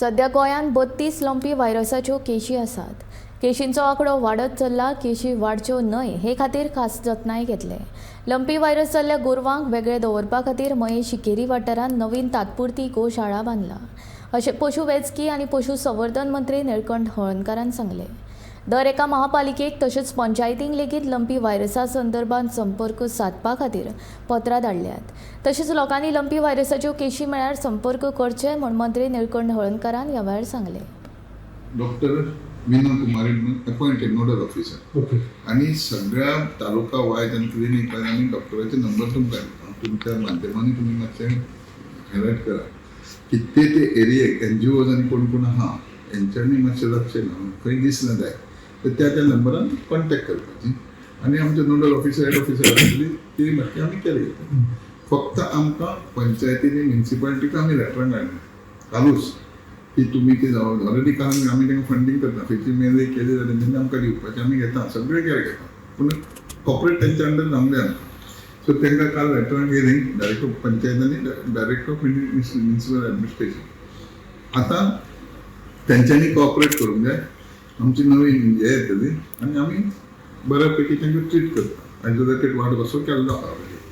सध्या गोंयांत 32 लंपी व्हायरसाच्यो केशी आसात. केशींचो आंकडो वाडत चल्ला. केशी वाडच्यो न्हय हे खातीर खास जतनाय घेतले. लंपी व्हायरस जाल्ल्या गोरवांक वेगळे दवरपा खातीर मये शिकेरी वाठारांत नवीन तात्पुरती गोशाळा बांदला, अशें पशुवैजकी आनी पशुसंवर्धन मंत्री निळकंठ हळर्णकारान सांगले. दर एका महापालिकेक तशेंच पंचायतींक लेगीत लंपी व्हायरसा संदर्भात संपर्क सादपा खातीर पत्रां धाडल्यात. तशेंच लोकांनी लंपी व्हायरसाच्यो केशी मेळ्यार संपर्क करचे म्हूण मंत्री निळकंठ हळर्णकारान ह्या वेळार सांगले. Doctor Meena Kumari appointed nodal officer आणि सगळ्या तालुका वायज आणि क्लिनिक वायज आनी डॉक्टराचे नंबर तुमकां दिता. तुमच्या माध्यमांनी तुम्ही मातशें हायलायट करा की ते एरियेक NGOज आनी कोण कोण आहा यांच्यांनी मातशें लक्ष घालून खंय दिसना जाय तर त्या नंबरान कॉन्टॅक्ट करपाची आनी आमचे नोडल ऑफिसर हेड ऑफिसर आसतली ती मातशी आमी केली घेता. फक्त आमकां पंचायतीनी म्युनिसिपालिटीक आमी लेटरां घालना कालूच की तुम्ही ते ऑलरेडी कारण आमी तांकां फंडींग करता. खंयची मेल केली जाल्यार तेंच्यांनी आमकां दिवपाचें आमी घेता, सगळे केअर घेता. पूण कॉर्पोरेट तेंच्या अंडर जावंक जायना. सो तांकां काल लेटरां गेली डायरेक्ट ऑफ पंचायत आनी डायरेक्ट ऑफ म्युनिसिपल एडमिनिस्ट्रेशन. आतां तेंच्यांनी कॉपरेट करूंक जाय. आमची नवीन हे येतली आनी आमी बऱ्या पैकी तांकां ट्रीट करता. आयसोलेटेड वार्ड कसो केल्लो आहा.